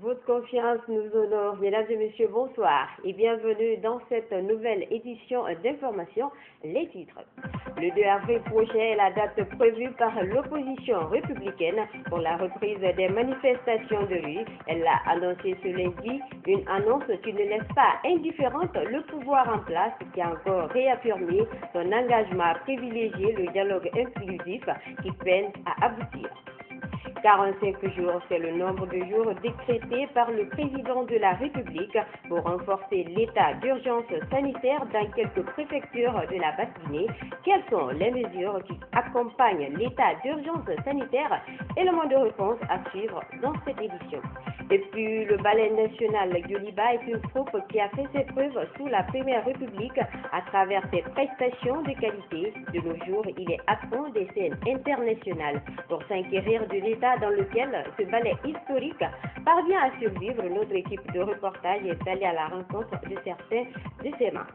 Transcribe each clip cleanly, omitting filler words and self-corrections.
Votre confiance nous honore. Mesdames et messieurs, bonsoir et bienvenue dans cette nouvelle édition d'information. Les titres. Le 2 avril prochain est la date prévue par l'opposition républicaine pour la reprise des manifestations de rue. Elle l'a annoncé ce lundi, une annonce qui ne laisse pas indifférente le pouvoir en place qui a encore réaffirmé son engagement à privilégier le dialogue inclusif qui peine à aboutir. 45 jours, c'est le nombre de jours décrété par le président de la République pour renforcer l'état d'urgence sanitaire dans quelques préfectures de la Basse-Guinée. Quelles sont les mesures qui accompagnent l'état d'urgence sanitaire? Élément de réponse à suivre dans cette édition. Et puis, le ballet national Yoliba est une troupe qui a fait ses preuves sous la Première République à travers ses prestations de qualité. De nos jours, il est patron des scènes internationales. Pour s'inquérir de l'état dans lequel ce ballet historique parvient à survivre, notre équipe de reportage est allée à la rencontre de certains de ses membres.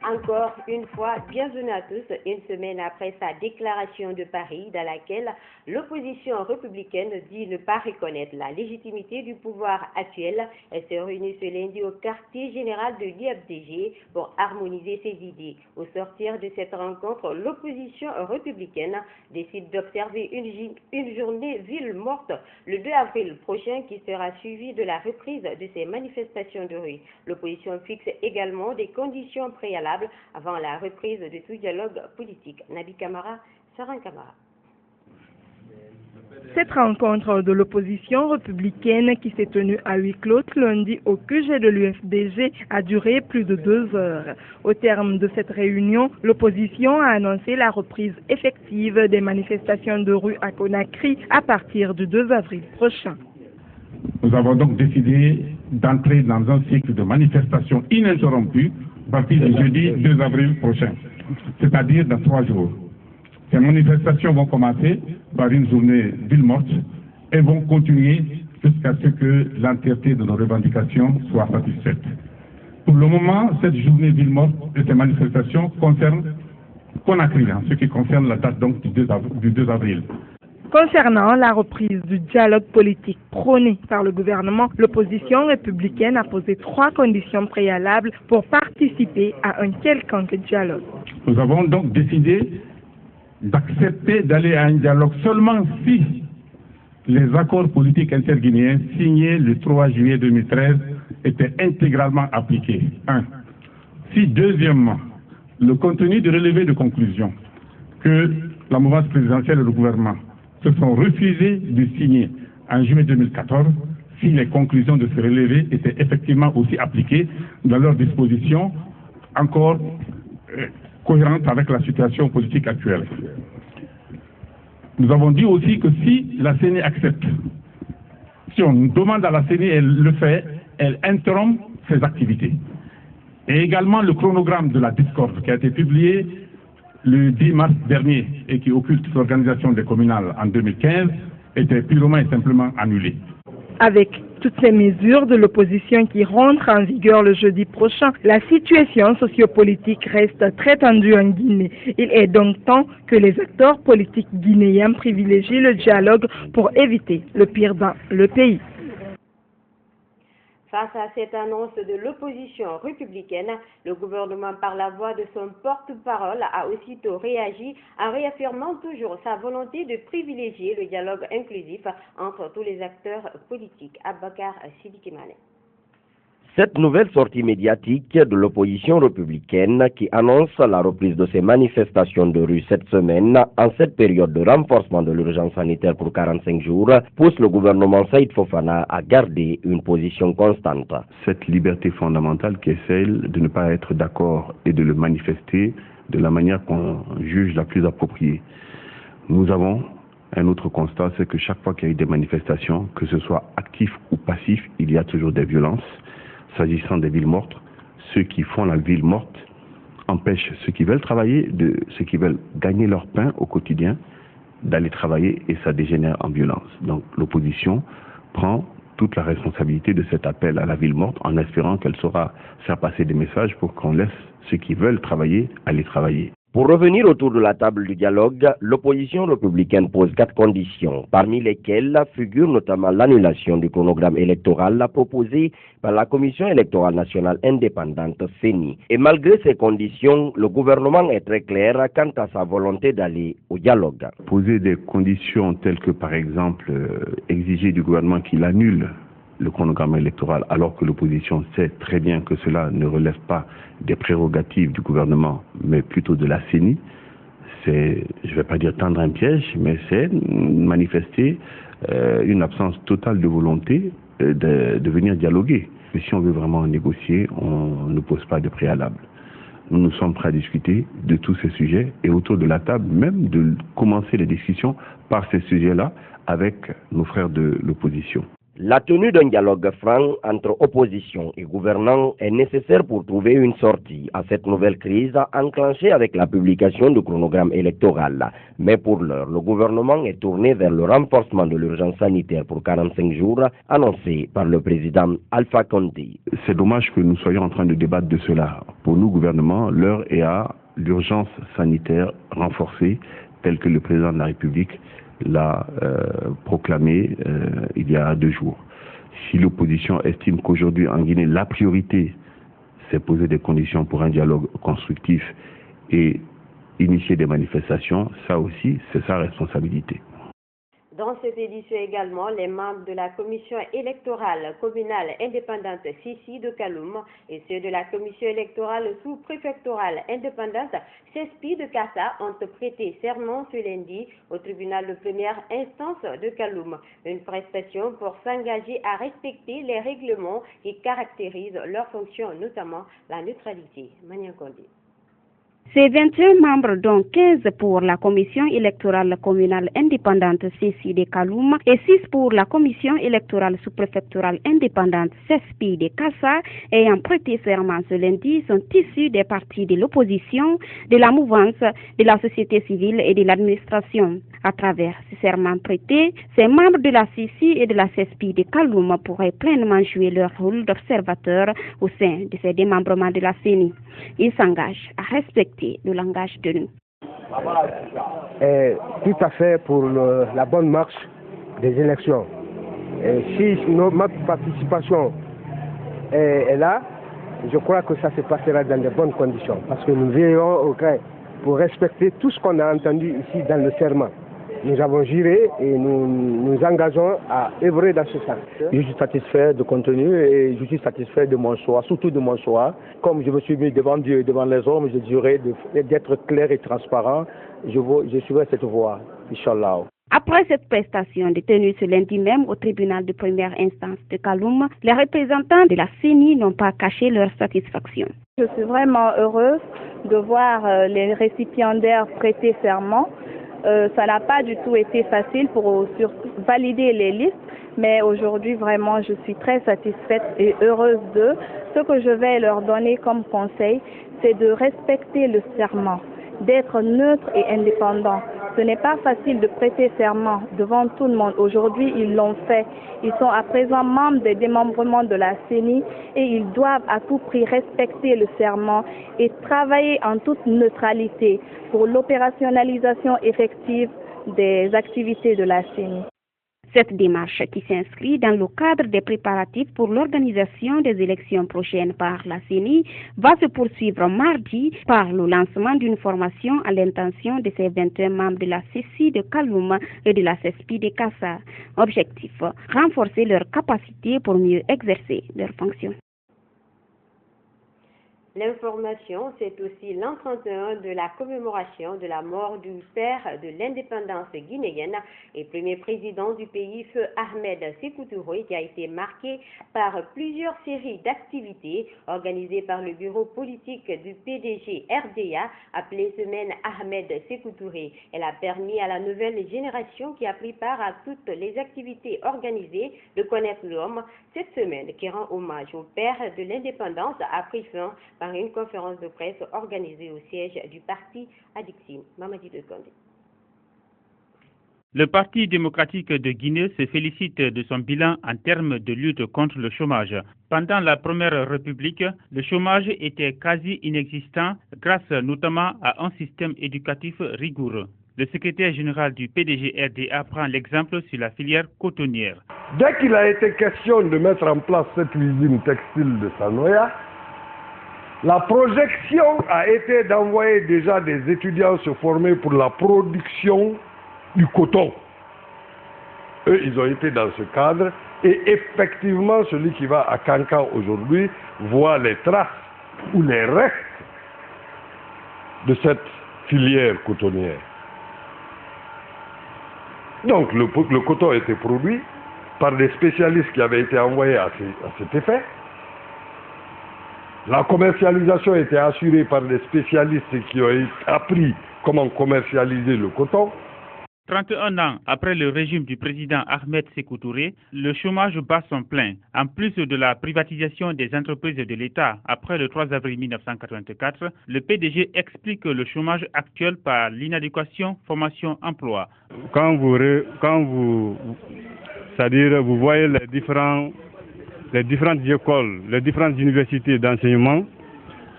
Encore une fois, bienvenue à tous, une semaine après sa déclaration de Paris dans laquelle l'opposition républicaine dit ne pas reconnaître la légitimité du pouvoir actuel. Elle s'est réunie ce lundi au quartier général de l'IFDG pour harmoniser ses idées. Au sortir de cette rencontre, l'opposition républicaine décide d'observer une journée ville morte le 2 avril prochain qui sera suivie de la reprise de ces manifestations de rue. L'opposition fixe également des conditions préalables avant la reprise de tout dialogue politique. Nabi Kamara, Saran Kamara. Cette rencontre de l'opposition républicaine qui s'est tenue à huis clos lundi au QG de l'UFDG a duré plus de 2 heures. Au terme de cette réunion, l'opposition a annoncé la reprise effective des manifestations de rue à Conakry à partir du 2 avril prochain. Nous avons donc décidé d'entrer dans un cycle de manifestations ininterrompues à partir du jeudi 2 avril prochain, c'est-à-dire dans 3 jours. Ces manifestations vont commencer par une journée ville morte et vont continuer jusqu'à ce que l'entièreté de nos revendications soit satisfaite. Pour le moment, cette journée ville morte et ces manifestations concernent Conakry, en ce qui concerne la date donc du 2 avril. Concernant la reprise du dialogue politique prôné par le gouvernement, l'opposition républicaine a posé 3 conditions préalables pour participer à un quelconque dialogue. Nous avons donc décidé d'accepter d'aller à un dialogue seulement si les accords politiques interguinéens signés le 3 juillet 2013 étaient intégralement appliqués. 1. Si, deuxièmement, le contenu du relevé de conclusion que la mouvance présidentielle et le gouvernement se sont refusés de signer en juillet 2014 si les conclusions de ce relevé étaient effectivement aussi appliquées dans leurs dispositions encore cohérentes avec la situation politique actuelle. Nous avons dit aussi que si la CENI accepte, si on demande à la CENI, elle le fait, elle interrompt ses activités. Et également le chronogramme de la discorde qui a été publié le 10 mars dernier et qui occulte l'organisation des communales en 2015 était purement et simplement annulé. Avec toutes ces mesures de l'opposition qui rentrent en vigueur le jeudi prochain, la situation sociopolitique reste très tendue en Guinée. Il est donc temps que les acteurs politiques guinéens privilégient le dialogue pour éviter le pire dans le pays. Face à cette annonce de l'opposition républicaine, le gouvernement, par la voix de son porte-parole, a aussitôt réagi en réaffirmant toujours sa volonté de privilégier le dialogue inclusif entre tous les acteurs politiques. Abakar Sidikimane. Cette nouvelle sortie médiatique de l'opposition républicaine qui annonce la reprise de ces manifestations de rue cette semaine en cette période de renforcement de l'urgence sanitaire pour 45 jours pousse le gouvernement Saïd Fofana à garder une position constante. Cette liberté fondamentale qui est celle de ne pas être d'accord et de le manifester de la manière qu'on juge la plus appropriée. Nous avons un autre constat, c'est que chaque fois qu'il y a eu des manifestations, que ce soit actif ou passif, il y a toujours des violences. S'agissant des villes mortes, ceux qui font la ville morte empêchent ceux qui veulent travailler, ceux qui veulent gagner leur pain au quotidien, d'aller travailler et ça dégénère en violence. Donc l'opposition prend toute la responsabilité de cet appel à la ville morte en espérant qu'elle saura faire passer des messages pour qu'on laisse ceux qui veulent travailler aller travailler. Pour revenir autour de la table du dialogue, l'opposition républicaine pose 4 conditions, parmi lesquelles figure notamment l'annulation du chronogramme électoral proposé par la Commission électorale nationale indépendante CENI. Et malgré ces conditions, le gouvernement est très clair quant à sa volonté d'aller au dialogue. Poser des conditions telles que, par exemple, exiger du gouvernement qu'il annule le chronogramme électoral, alors que l'opposition sait très bien que cela ne relève pas des prérogatives du gouvernement, mais plutôt de la CENI, c'est, je ne vais pas dire tendre un piège, mais c'est manifester une absence totale de volonté de venir dialoguer. Mais si on veut vraiment négocier, on ne pose pas de préalable. Nous sommes prêts à discuter de tous ces sujets et autour de la table, même de commencer les discussions par ces sujets-là avec nos frères de l'opposition. La tenue d'un dialogue franc entre opposition et gouvernement est nécessaire pour trouver une sortie à cette nouvelle crise enclenchée avec la publication du chronogramme électoral. Mais pour l'heure, le gouvernement est tourné vers le renforcement de l'urgence sanitaire pour 45 jours annoncé par le président Alpha Condé. C'est dommage que nous soyons en train de débattre de cela. Pour nous, gouvernement, l'heure est à l'urgence sanitaire renforcée telle que le président de la République l'a proclamé il y a 2 jours. Si l'opposition estime qu'aujourd'hui en Guinée, la priorité, c'est poser des conditions pour un dialogue constructif et initier des manifestations, ça aussi, c'est sa responsabilité. Dans cette édition également, les membres de la commission électorale communale indépendante CECI de Kaloum et ceux de la commission électorale sous-préfectorale indépendante CESPI de Kassa ont prêté serment ce lundi au tribunal de première instance de Kaloum. Une prestation pour s'engager à respecter les règlements qui caractérisent leurs fonctions, notamment la neutralité. Mania Condé. Ces 21 membres, dont 15 pour la commission électorale communale indépendante CECI de Kaloum et 6 pour la commission électorale sous-préfectorale indépendante CESPI de Kassa, ayant prêté serment ce lundi, sont issus des partis de l'opposition, de la mouvance, de la société civile et de l'administration. À travers ces serments prêtés, ces membres de la CECI et de la CESPI de Kaloum pourraient pleinement jouer leur rôle d'observateur au sein de ces démembrements de la CENI. Ils s'engagent à respecter le langage de nous. Tout à fait pour la bonne marche des élections. Si notre participation est là, je crois que ça se passera dans de bonnes conditions, parce que nous veillerons au grain pour respecter tout ce qu'on a entendu ici dans le serment. Nous avons juré et nous engageons à œuvrer dans ce sens. Je suis satisfait du contenu et je suis satisfait de mon choix, surtout de mon choix. Comme je me suis mis devant Dieu et devant les hommes, je juré d'être clair et transparent. Je suivrai cette voie, Inch'Allah. Après cette prestation détenue ce lundi même au tribunal de première instance de Kaloum, les représentants de la CENI n'ont pas caché leur satisfaction. Je suis vraiment heureuse de voir les récipiendaires prêter serment. Ça n'a pas du tout été facile pour valider les listes, mais aujourd'hui vraiment je suis très satisfaite et heureuse d'eux. Ce que je vais leur donner comme conseil, c'est de respecter le serment, d'être neutre et indépendant. Ce n'est pas facile de prêter serment devant tout le monde. Aujourd'hui, ils l'ont fait. Ils sont à présent membres des démembrements de la CENI et ils doivent à tout prix respecter le serment et travailler en toute neutralité pour l'opérationnalisation effective des activités de la CENI. Cette démarche, qui s'inscrit dans le cadre des préparatifs pour l'organisation des élections prochaines par la CENI, va se poursuivre mardi par le lancement d'une formation à l'intention de ces 21 membres de la CECI de Kaloum et de la CESPI de Kassa. Objectif, renforcer leurs capacités pour mieux exercer leurs fonctions. L'information, c'est aussi l'an 31 de la commémoration de la mort du père de l'indépendance guinéenne et premier président du pays, Feu Ahmed Sékou Touré, qui a été marqué par plusieurs séries d'activités organisées par le bureau politique du PDG RDA, appelée Semaine Ahmed Sékou Touré. Elle a permis à la nouvelle génération qui a pris part à toutes les activités organisées de connaître l'homme. Cette semaine qui rend hommage au père de l'indépendance a pris fin par une conférence de presse organisée au siège du parti à Dixine. Mamadi de Condé. Le Parti démocratique de Guinée se félicite de son bilan en termes de lutte contre le chômage. Pendant la Première République, le chômage était quasi inexistant grâce notamment à un système éducatif rigoureux. Le secrétaire général du PDG-RDA prend l'exemple sur la filière cotonnière. Dès qu'il a été question de mettre en place cette usine textile de Sanoya, la projection a été d'envoyer déjà des étudiants se former pour la production du coton. Eux, ils ont été dans ce cadre et effectivement, celui qui va à Kankan aujourd'hui voit les traces ou les restes de cette filière cotonnière. Donc le coton a été produit par des spécialistes qui avaient été envoyés à cet effet. La commercialisation a été assurée par des spécialistes qui ont appris comment commercialiser le coton. 31 ans après le régime du président Ahmed Sékou Touré, le chômage bat son plein. En plus de la privatisation des entreprises de l'État après le 3 avril 1984, le PDG explique le chômage actuel par l'inadéquation formation-emploi. Quand vous voyez les différentes écoles, les différentes universités d'enseignement,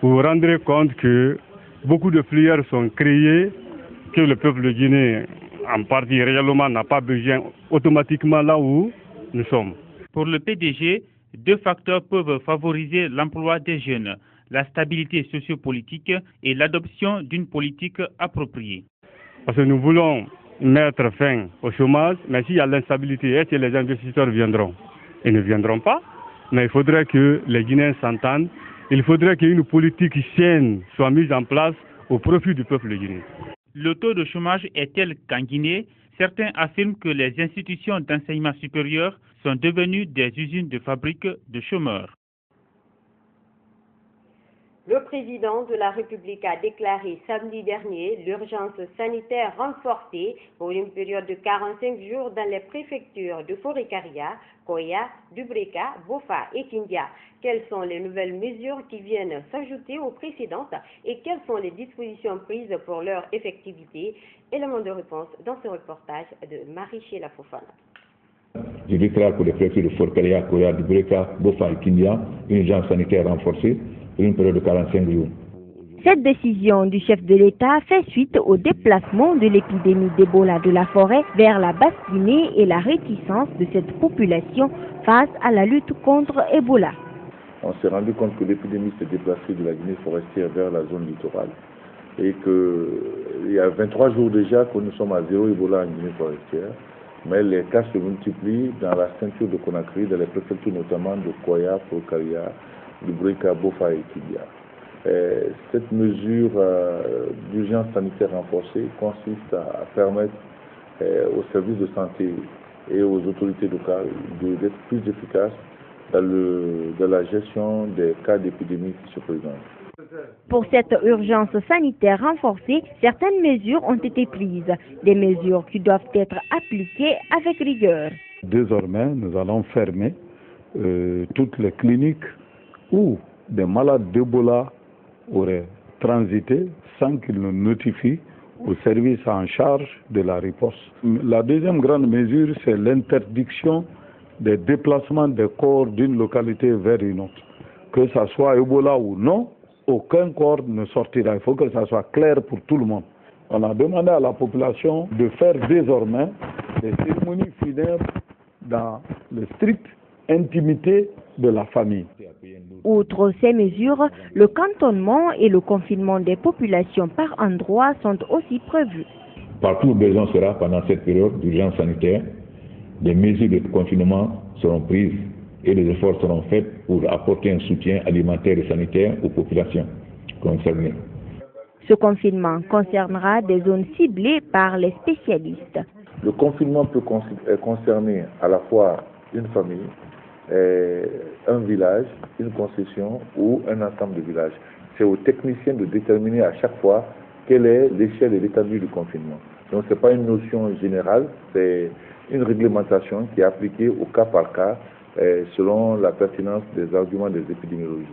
vous vous rendrez compte que beaucoup de filières sont créées que le peuple guinéen en partie réellement n'a pas besoin automatiquement là où nous sommes. Pour le PDG, deux facteurs peuvent favoriser l'emploi des jeunes, la stabilité sociopolitique et l'adoption d'une politique appropriée. Parce que nous voulons mettre fin au chômage, mais s'il y a l'instabilité, est-ce que les investisseurs viendront? Ils ne viendront pas, mais il faudrait que les Guinéens s'entendent. Il faudrait qu'une politique saine soit mise en place au profit du peuple guinéen. Le taux de chômage est tel qu'en Guinée, certains affirment que les institutions d'enseignement supérieur sont devenues des usines de fabrique de chômeurs. Le président de la République a déclaré samedi dernier l'urgence sanitaire renforcée pour une période de 45 jours dans les préfectures de Forêt-Karia, Koya, Dubreka, Bofa et Kindia. Quelles sont les nouvelles mesures qui viennent s'ajouter aux précédentes et quelles sont les dispositions prises pour leur effectivité? Élément de réponse dans ce reportage de Marie-Chéla Fofana. Je déclare pour les préfectures de Forêt-Karia, Koya, Dubreka, Bofa et Kindia une urgence sanitaire renforcée pour une période de 45 jours. Cette décision du chef de l'État fait suite au déplacement de l'épidémie d'Ebola de la forêt vers la Basse-Guinée et la réticence de cette population face à la lutte contre Ebola. On s'est rendu compte que l'épidémie s'est déplacée de la Guinée forestière vers la zone littorale et qu'il y a 23 jours déjà que nous sommes à zéro Ebola en Guinée forestière, mais les cas se multiplient dans la ceinture de Conakry, dans les préfectures notamment de Koya, Forêt-Karia, Dubreka, Bofa et Kindia. Cette mesure d'urgence sanitaire renforcée consiste à permettre aux services de santé et aux autorités locales d'être plus efficaces dans la gestion des cas d'épidémie qui se présentent. Pour cette urgence sanitaire renforcée, certaines mesures ont été prises, des mesures qui doivent être appliquées avec rigueur. Désormais, nous allons fermer toutes les cliniques où des malades d'Ebola auraient transité sans qu'ils ne notifient au service en charge de la riposte. La deuxième grande mesure, c'est l'interdiction des déplacements des corps d'une localité vers une autre. Que ce soit Ebola ou non, aucun corps ne sortira. Il faut que ça soit clair pour tout le monde. On a demandé à la population de faire désormais des cérémonies funèbres dans le strict intimité de la famille. Outre ces mesures, le cantonnement et le confinement des populations par endroits sont aussi prévus. Partout où besoin sera pendant cette période d'urgence sanitaire, des mesures de confinement seront prises et des efforts seront faits pour apporter un soutien alimentaire et sanitaire aux populations concernées. Ce confinement concernera des zones ciblées par les spécialistes. Le confinement peut concerner à la fois une famille, un village, une concession ou un ensemble de villages. C'est aux techniciens de déterminer à chaque fois quelle est l'échelle et l'étendue du confinement. Donc ce n'est pas une notion générale, c'est une réglementation qui est appliquée au cas par cas selon la pertinence des arguments des épidémiologistes.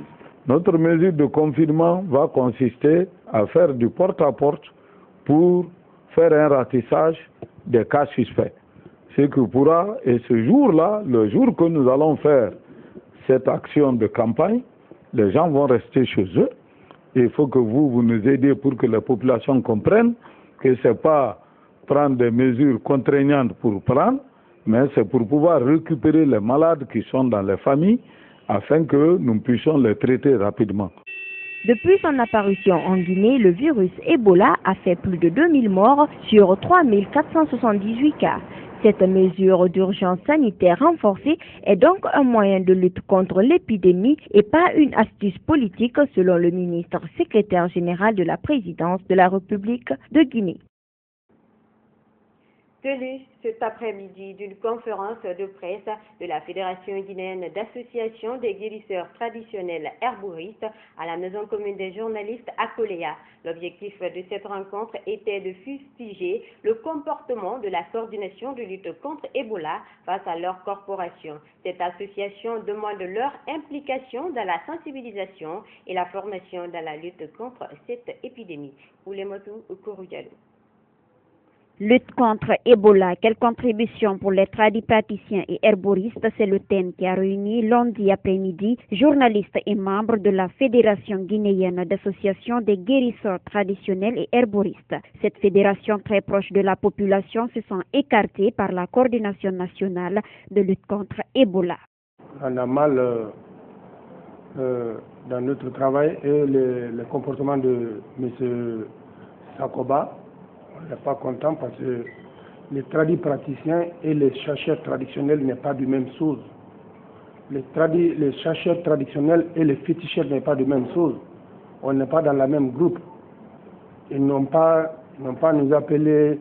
Notre mesure de confinement va consister à faire du porte-à-porte pour faire un ratissage des cas suspects. C'est que pourra, et ce jour-là, le jour que nous allons faire cette action de campagne, les gens vont rester chez eux. Et il faut que vous nous aidiez pour que la population comprenne que ce n'est pas prendre des mesures contraignantes pour prendre, mais c'est pour pouvoir récupérer les malades qui sont dans les familles afin que nous puissions les traiter rapidement. Depuis son apparition en Guinée, le virus Ebola a fait plus de 2000 morts sur 3478 cas. Cette mesure d'urgence sanitaire renforcée est donc un moyen de lutte contre l'épidémie et pas une astuce politique, selon le ministre secrétaire général de la présidence de la République de Guinée. Tenue cet après-midi d'une conférence de presse de la Fédération guinéenne d'association des guérisseurs traditionnels herboristes à la Maison commune des journalistes à Koléa. L'objectif de cette rencontre était de fustiger le comportement de la coordination de lutte contre Ebola face à leur corporation. Cette association demande leur implication dans la sensibilisation et la formation dans la lutte contre cette épidémie. Oulemotou Kouroudialou. Lutte contre Ebola, quelle contribution pour les tradipraticiens et herboristes, c'est le thème qui a réuni lundi après-midi journalistes et membres de la Fédération guinéenne d'association des guérisseurs traditionnels et herboristes. Cette fédération très proche de la population se sent écartée par la coordination nationale de lutte contre Ebola. On a mal dans notre travail et le comportement de M. Sakoba. On n'est pas content parce que les tradipraticiens et les chercheurs traditionnels n'est pas du même chose. Les chercheurs traditionnels et les féticheurs n'est pas du même chose. On n'est pas dans la même groupe. Ils n'ont pas nous appelé,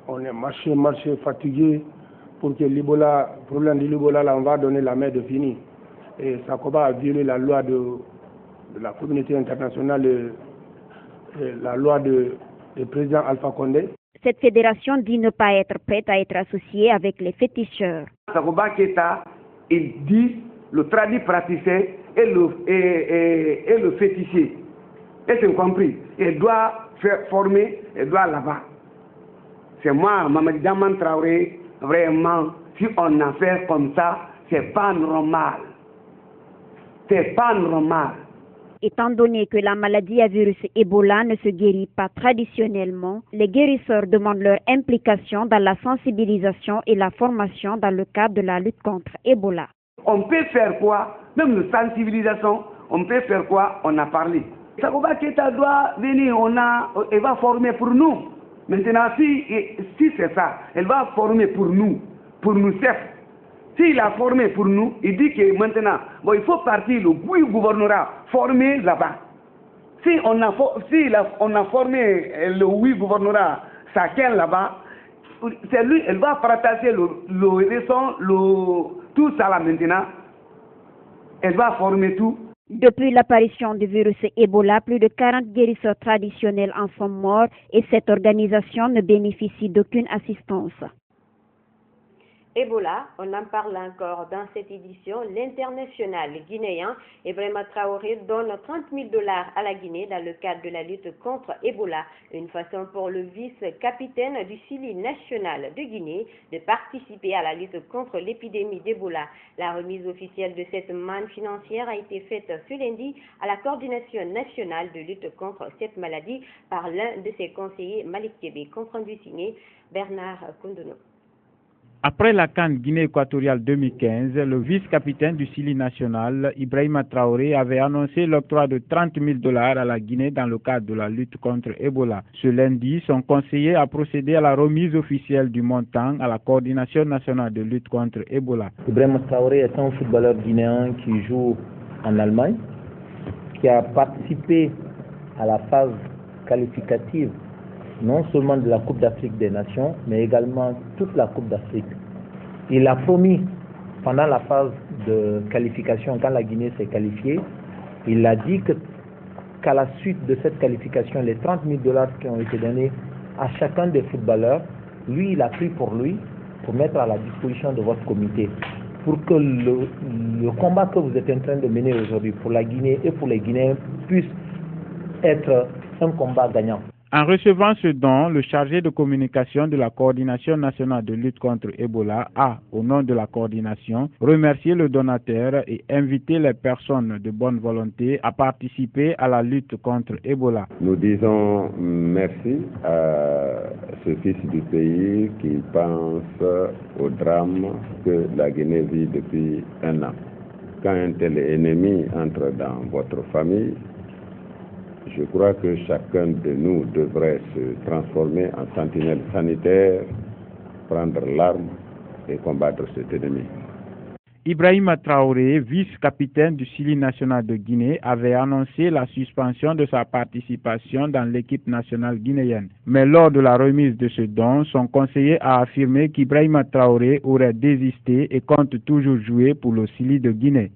on est marché fatigué pour que l'Ebola, problème de l'Ebola, là on va donner la main de fini. Et Sakoba a violé la loi de la communauté internationale, la loi du président Alpha Condé. Cette fédération dit ne pas être prête à être associée avec les féticheurs. Sakoba Keita, il dit le tradit praticien et le fétichier. Et c'est compris. Il doit faire former, il doit là-bas. C'est moi, Mamadi Daman Traoré, vraiment, si on a fait comme ça, c'est pas normal. C'est pas normal. Étant donné que la maladie à virus Ebola ne se guérit pas traditionnellement, les guérisseurs demandent leur implication dans la sensibilisation et la formation dans le cadre de la lutte contre Ebola. On peut faire quoi? Même la sensibilisation, on peut faire quoi? On a parlé. Sakoba Keita doit venir, elle va former pour nous. Maintenant, si c'est ça, elle va former pour nous chefs. S'il a formé pour nous, il dit que maintenant, il faut partir, le gouvernorat former là-bas. Si on a formé le gouvernorat chacun là-bas, c'est lui, elle va partager tout ça là maintenant. Elle va former tout. Depuis l'apparition du virus Ebola, plus de 40 guérisseurs traditionnels en sont morts et cette organisation ne bénéficie d'aucune assistance. Ebola, on en parle encore dans cette édition. L'international guinéen Ibrahima Traoré donne 30 000 $ à la Guinée dans le cadre de la lutte contre Ebola. Une façon pour le vice-capitaine du CILI national de Guinée de participer à la lutte contre l'épidémie d'Ebola. La remise officielle de cette manne financière a été faite ce lundi à la coordination nationale de lutte contre cette maladie par l'un de ses conseillers, Malik Kébé. Compte rendu signé Bernard Koundono. Après la CAN Guinée équatoriale 2015, le vice-capitaine du CILI national, Ibrahima Traoré, avait annoncé l'octroi de 30 000 $ à la Guinée dans le cadre de la lutte contre Ebola. Ce lundi, son conseiller a procédé à la remise officielle du montant à la coordination nationale de lutte contre Ebola. Ibrahima Traoré est un footballeur guinéen qui joue en Allemagne, qui a participé à la phase qualificative non seulement de la Coupe d'Afrique des Nations, mais également toute la Coupe d'Afrique. Il a promis, pendant la phase de qualification, quand la Guinée s'est qualifiée, il a dit qu'à la suite de cette qualification, les 30 000 $ qui ont été donnés à chacun des footballeurs, lui, il a pris pour lui, pour mettre à la disposition de votre comité, pour que le combat que vous êtes en train de mener aujourd'hui pour la Guinée et pour les Guinéens puisse être un combat gagnant. En recevant ce don, le chargé de communication de la Coordination nationale de lutte contre Ebola a, au nom de la coordination, remercié le donateur et invité les personnes de bonne volonté à participer à la lutte contre Ebola. Nous disons merci à ce fils du pays qui pense au drame que la Guinée vit depuis un an. Quand un tel ennemi entre dans votre famille, je crois que chacun de nous devrait se transformer en sentinelle sanitaire, prendre l'arme et combattre cet ennemi. Ibrahima Traoré, vice-capitaine du Sili national de Guinée, avait annoncé la suspension de sa participation dans l'équipe nationale guinéenne. Mais lors de la remise de ce don, son conseiller a affirmé qu'Ibrahima Traoré aurait désisté et compte toujours jouer pour le Sili de Guinée.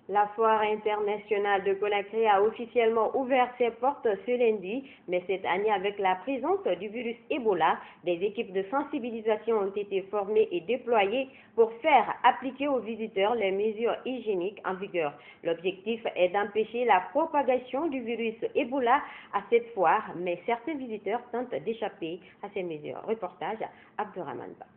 La foire internationale de Conakry a officiellement ouvert ses portes ce lundi, mais cette année avec la présence du virus Ebola, des équipes de sensibilisation ont été formées et déployées pour faire appliquer aux visiteurs les mesures hygiéniques en vigueur. L'objectif est d'empêcher la propagation du virus Ebola à cette foire, mais certains visiteurs tentent d'échapper à ces mesures. Reportage Abdurrahman Ba.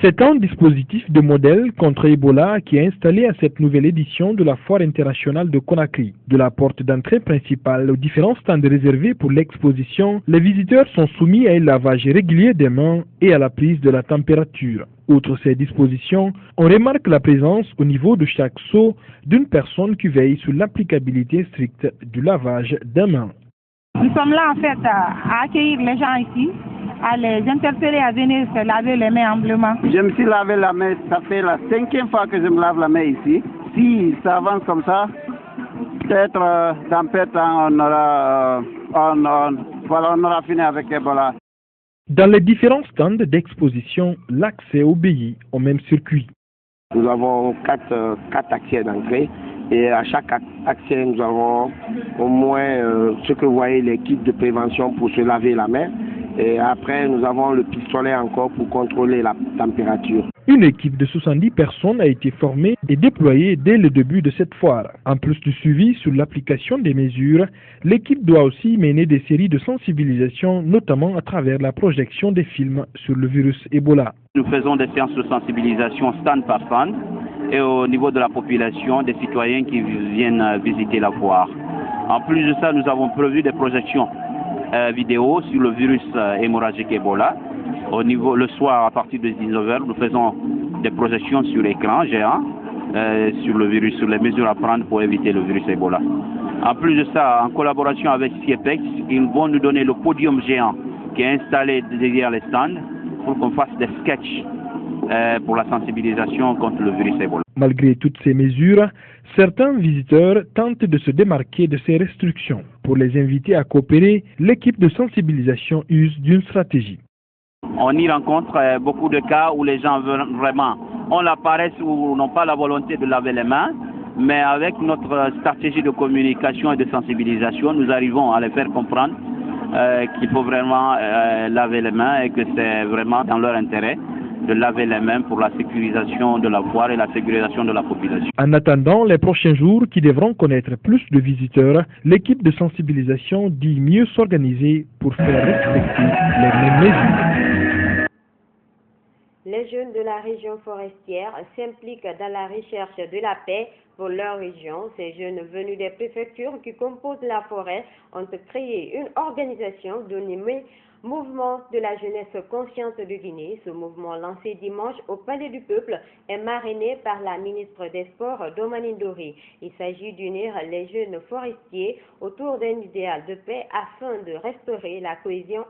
C'est un dispositif de modèle contre Ebola qui est installé à cette nouvelle édition de la Foire internationale de Conakry. De la porte d'entrée principale aux différents stands réservés pour l'exposition, les visiteurs sont soumis à un lavage régulier des mains et à la prise de la température. Outre ces dispositions, on remarque la présence au niveau de chaque seau d'une personne qui veille sur l'applicabilité stricte du lavage des mains. Nous sommes là en fait à accueillir les gens ici, à les interpeller à venir se laver les mains amplement. Je me suis lavé la main, ça fait la 5e fois que je me lave la main ici. Si ça avance comme ça, peut-être dans peu de temps on aura fini avec Ebola. Dans les différents stands d'exposition, l'accès obéit au même circuit. Nous avons quatre accès d'entrée. Et à chaque accès, nous avons au moins ce que vous voyez, les kits de prévention pour se laver la main. Et après, nous avons le pistolet encore pour contrôler la température. Une équipe de 70 personnes a été formée et déployée dès le début de cette foire. En plus du suivi sur l'application des mesures, l'équipe doit aussi mener des séries de sensibilisation, notamment à travers la projection des films sur le virus Ebola. Nous faisons des séances de sensibilisation stand par stand et au niveau de la population, des citoyens qui viennent visiter la foire. En plus de ça, nous avons prévu des projections vidéo sur le virus hémorragique Ebola. Au niveau, le soir, à partir de 19h, nous faisons des projections sur l'écran géant sur le virus, sur les mesures à prendre pour éviter le virus Ebola. En plus de ça, en collaboration avec CIEPEX, ils vont nous donner le podium géant qui est installé derrière les stands pour qu'on fasse des sketchs pour la sensibilisation contre le virus Ebola. Malgré toutes ces mesures, certains visiteurs tentent de se démarquer de ces restrictions. Pour les inviter à coopérer, l'équipe de sensibilisation use d'une stratégie. On y rencontre beaucoup de cas où les gens vraiment ont la paresse ou n'ont pas la volonté de laver les mains, mais avec notre stratégie de communication et de sensibilisation, nous arrivons à les faire comprendre qu'il faut vraiment laver les mains et que c'est vraiment dans leur intérêt de laver les mains pour la sécurisation de la foire et la sécurisation de la population. En attendant les prochains jours qui devront connaître plus de visiteurs, l'équipe de sensibilisation dit mieux s'organiser pour faire respecter les mêmes mesures. Les jeunes de la région forestière s'impliquent dans la recherche de la paix pour leur région. Ces jeunes venus des préfectures qui composent la forêt ont créé une organisation dénommée Mouvement de la jeunesse consciente de Guinée. Ce mouvement lancé dimanche au Palais du Peuple est marrainé par la ministre des Sports, Domani Ndori. Il s'agit d'unir les jeunes forestiers autour d'un idéal de paix afin de restaurer la cohésion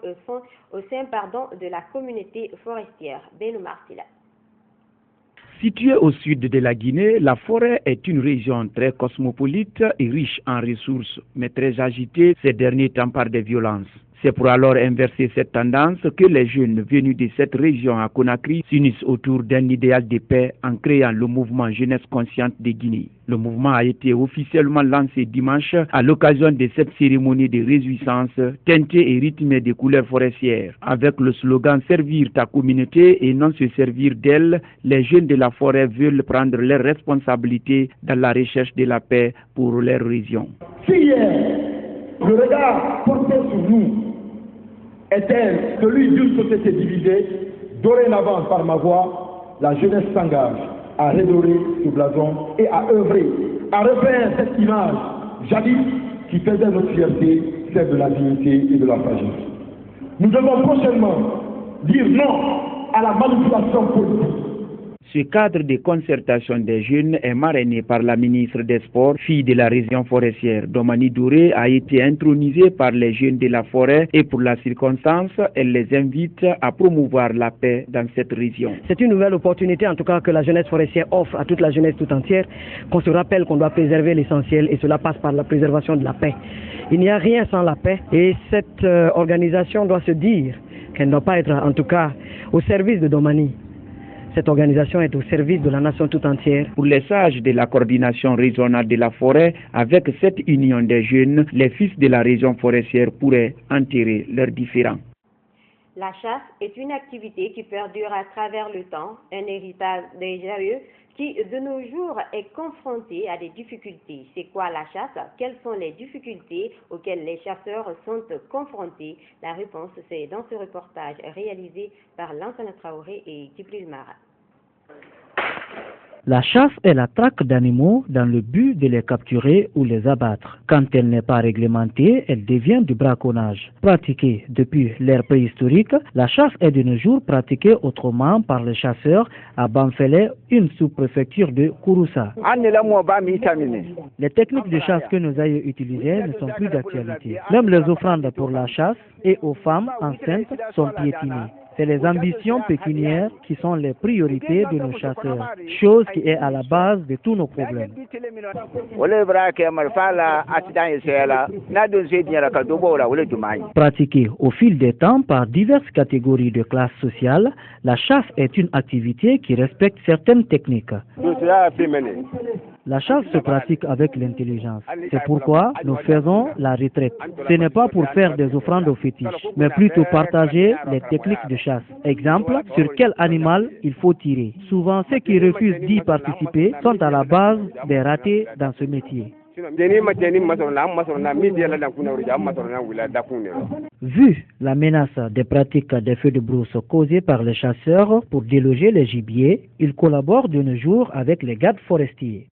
au sein de la communauté forestière. Benoît Martila. Située au sud de la Guinée, la forêt est une région très cosmopolite et riche en ressources, mais très agitée ces derniers temps par des violences. C'est pour alors inverser cette tendance que les jeunes venus de cette région à Conakry s'unissent autour d'un idéal de paix en créant le mouvement Jeunesse Consciente de Guinée. Le mouvement a été officiellement lancé dimanche à l'occasion de cette cérémonie de réjouissance teintée et rythmée des couleurs forestières. Avec le slogan « Servir ta communauté et non se servir d'elle », les jeunes de la forêt veulent prendre leurs responsabilités dans la recherche de la paix pour leur région. Le regard porté sur nous était celui d'une société divisée. Dorénavant, par ma voix, la jeunesse s'engage à redorer ce blason et à œuvrer, à refaire cette image jadis qui faisait notre fierté, celle de la dignité et de la fragilité. Nous devons prochainement dire non à la manipulation politique. Ce cadre de concertation des jeunes est marrainé par la ministre des Sports, fille de la région forestière. Domani Douré a été intronisée par les jeunes de la forêt et pour la circonstance, elle les invite à promouvoir la paix dans cette région. C'est une nouvelle opportunité en tout cas que la jeunesse forestière offre à toute la jeunesse tout entière, qu'on se rappelle qu'on doit préserver l'essentiel et cela passe par la préservation de la paix. Il n'y a rien sans la paix et cette organisation doit se dire qu'elle ne doit pas être en tout cas au service de Domani. Cette organisation est au service de la nation tout entière. Pour les sages de la coordination régionale de la forêt, avec cette union des jeunes, les fils de la région forestière pourraient enterrer leurs différends. La chasse est une activité qui perdure à travers le temps, un héritage déjà qui de nos jours est confronté à des difficultés. C'est quoi la chasse? Quelles sont les difficultés auxquelles les chasseurs sont confrontés? La réponse, c'est dans ce reportage réalisé par Lansana Traoré et Djibril Mara. La chasse est la traque d'animaux dans le but de les capturer ou les abattre. Quand elle n'est pas réglementée, elle devient du braconnage. Pratiquée depuis l'ère préhistorique, la chasse est de nos jours pratiquée autrement par les chasseurs à Bamfele, une sous-préfecture de Kouroussa. Les techniques de chasse que nos aïeux utilisaient ne sont plus d'actualité. Même les offrandes pour la chasse et aux femmes enceintes sont piétinées. C'est les ambitions pécuniaires qui sont les priorités de nos chasseurs, chose qui est à la base de tous nos problèmes. Pratiquée au fil des temps par diverses catégories de classes sociales, la chasse est une activité qui respecte certaines techniques. La chasse se pratique avec l'intelligence. C'est pourquoi nous faisons la retraite. Ce n'est pas pour faire des offrandes aux fétiches, mais plutôt partager les techniques de chasse. Exemple, sur quel animal il faut tirer. Souvent, ceux qui refusent d'y participer sont à la base des ratés dans ce métier. Vu la menace des pratiques des feux de brousse causées par les chasseurs pour déloger les gibiers, ils collaborent de nos jours avec les gardes forestiers.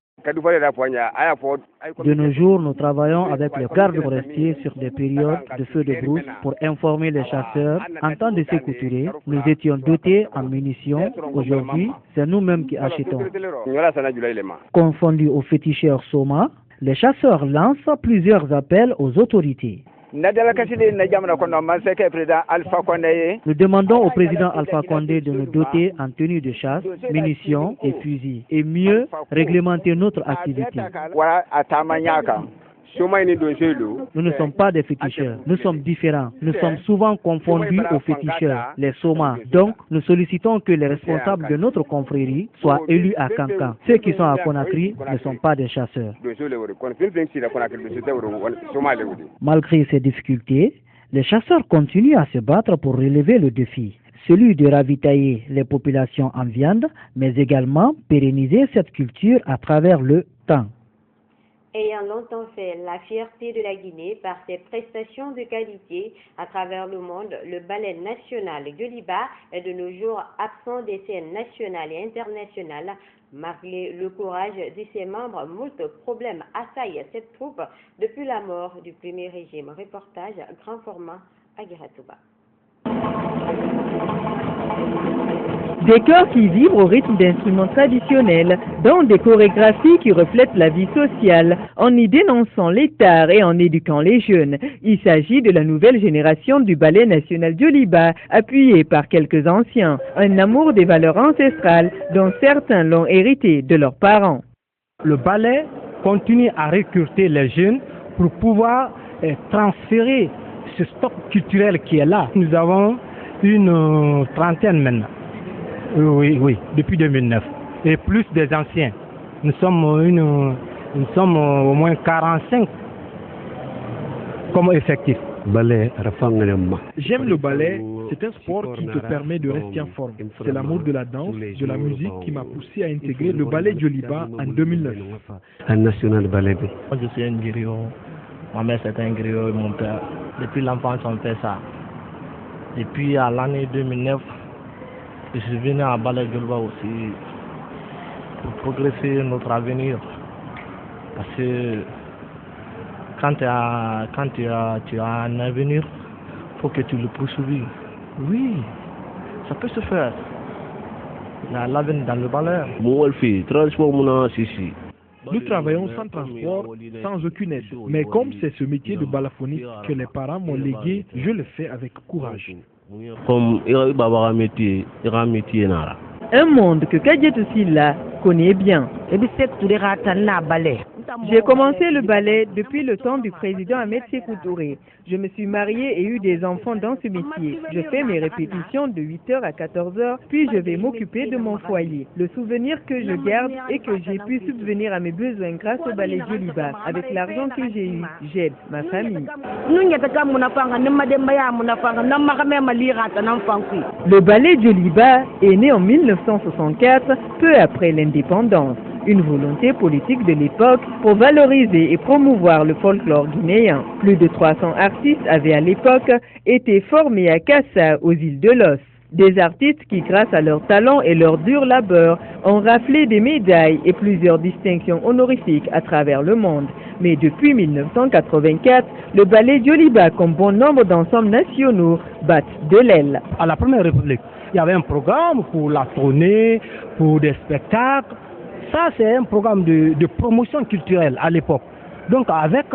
De nos jours, nous travaillons avec les gardes forestiers sur des périodes de feux de brousse pour informer les chasseurs. En temps de sécurité, nous étions dotés en munitions. Aujourd'hui, c'est nous-mêmes qui achetons. Confondus aux féticheurs Soma, les chasseurs lancent plusieurs appels aux autorités. Nous demandons au président Alpha Condé de nous doter en tenue de chasse, munitions et fusils, et mieux réglementer notre activité. Nous ne sommes pas des féticheurs, nous sommes différents. Nous sommes souvent confondus aux féticheurs, les somas. Donc, nous sollicitons que les responsables de notre confrérie soient élus à Kankan. Ceux qui sont à Conakry ne sont pas des chasseurs. Malgré ces difficultés, les chasseurs continuent à se battre pour relever le défi. Celui de ravitailler les populations en viande, mais également pérenniser cette culture à travers le temps. Ayant longtemps fait la fierté de la Guinée par ses prestations de qualité à travers le monde, le ballet national Joliba est de nos jours absent des scènes nationales et internationales. Malgré le courage de ses membres, moult problèmes assaillent cette troupe depuis la mort du premier régime. Reportage grand format à Guératouba. Des chœurs qui vibrent au rythme d'instruments traditionnels, dans des chorégraphies qui reflètent la vie sociale, en y dénonçant l'état et en éduquant les jeunes. Il s'agit de la nouvelle génération du ballet national Joliba, appuyé par quelques anciens, un amour des valeurs ancestrales dont certains l'ont hérité de leurs parents. Le ballet continue à recruter les jeunes pour pouvoir transférer ce stock culturel qui est là. Nous avons une trentaine maintenant. Oui, depuis 2009. Et plus des anciens. Nous sommes au moins 45 comme effectifs. J'aime le ballet, c'est un sport qui te permet de rester en forme. C'est l'amour de la danse, de la musique qui m'a poussé à intégrer le ballet Joliba en 2009. Moi, je suis un griot Ma mère c'est un griot et mon père. Depuis l'enfance on fait ça. Depuis à l'année 2009, je suis venu à Balai Djoliba aussi pour progresser notre avenir. Parce que quand tu as un avenir, il faut que tu le poursuives. Oui, ça peut se faire. L'avenir dans le Balai. Nous travaillons sans transport, sans aucune aide. Mais comme c'est ce métier de balafoniste que les parents m'ont légué, je le fais avec courage. Un monde que Kadiatou Sylla connaît bien. J'ai commencé le ballet depuis le temps du président Ahmed Sékou Touré. Je me suis mariée et eu des enfants dans ce métier. Je fais mes répétitions de 8h à 14h, puis je vais m'occuper de mon foyer. Le souvenir que je garde est que j'ai pu subvenir à mes besoins grâce au ballet Djoliba. Avec l'argent que j'ai eu, j'aide ma famille. Le ballet Djoliba est né en 1964, peu après l'indépendance. Une volonté politique de l'époque pour valoriser et promouvoir le folklore guinéen. Plus de 300 artistes avaient à l'époque été formés à Kassa, aux îles de Los. Des artistes qui, grâce à leur talent et leur dur labeur, ont raflé des médailles et plusieurs distinctions honorifiques à travers le monde. Mais depuis 1984, le ballet Djoliba, comme bon nombre d'ensembles nationaux, battent de l'aile. À la Première République, il y avait un programme pour la tournée, pour des spectacles. Ça, c'est un programme de promotion culturelle à l'époque. Donc, avec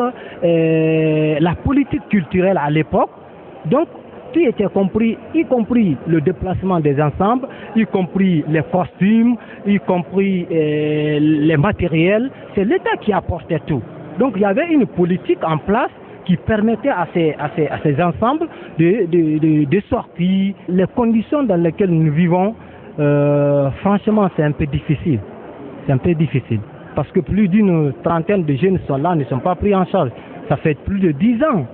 la politique culturelle à l'époque, donc, tout était compris, y compris le déplacement des ensembles, y compris les costumes, y compris les matériels. C'est l'État qui apportait tout. Donc, il y avait une politique en place qui permettait à ces ensembles de sortir. Les conditions dans lesquelles nous vivons, franchement, c'est un peu difficile. C'est un peu difficile. Parce que plus d'une trentaine de jeunes sont là, ne sont pas pris en charge. Ça fait plus de 10 ans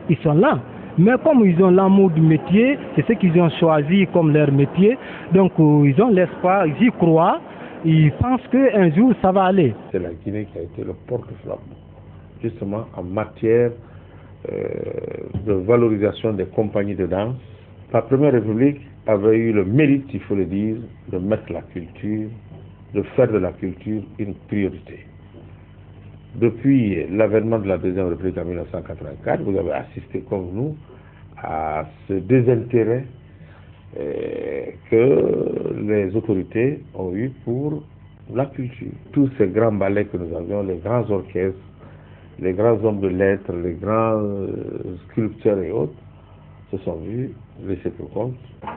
qu'ils sont là. Mais comme ils ont l'amour du métier, c'est ce qu'ils ont choisi comme leur métier. Donc ils ont l'espoir, ils y croient, ils pensent qu'un jour ça va aller. C'est la Guinée qui a été le porte-flambeau, justement en matière de valorisation des compagnies de danse. La Première République avait eu le mérite, il faut le dire, de mettre la culture, de faire de la culture une priorité. Depuis l'avènement de la Deuxième République en 1984, vous avez assisté comme nous à ce désintérêt que les autorités ont eu pour la culture. Tous ces grands ballets que nous avions, les grands orchestres, les grands hommes de lettres, les grands sculpteurs et autres, se sont vus laisser pour compte.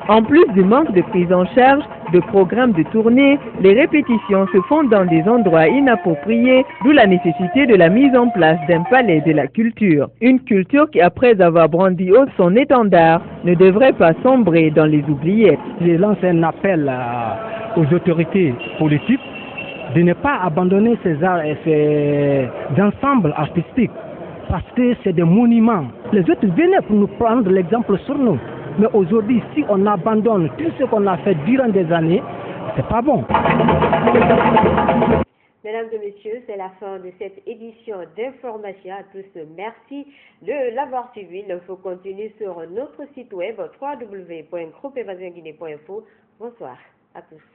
En plus du manque de prise en charge, de programmes de tournée, les répétitions se font dans des endroits inappropriés, d'où la nécessité de la mise en place d'un palais de la culture. Une culture qui, après avoir brandi haut son étendard, ne devrait pas sombrer dans les oubliettes. Je lance un appel aux autorités politiques de ne pas abandonner ces arts et ces ensembles artistiques, parce que c'est des monuments. Les autres venaient pour nous prendre l'exemple sur nous. Mais aujourd'hui, si on abandonne tout ce qu'on a fait durant des années, c'est pas bon. Mesdames et messieurs, c'est la fin de cette édition d'information. À tous, merci de l'avoir suivi. L'info continue sur notre site web www.groupeevasionguinée.info. Bonsoir à tous.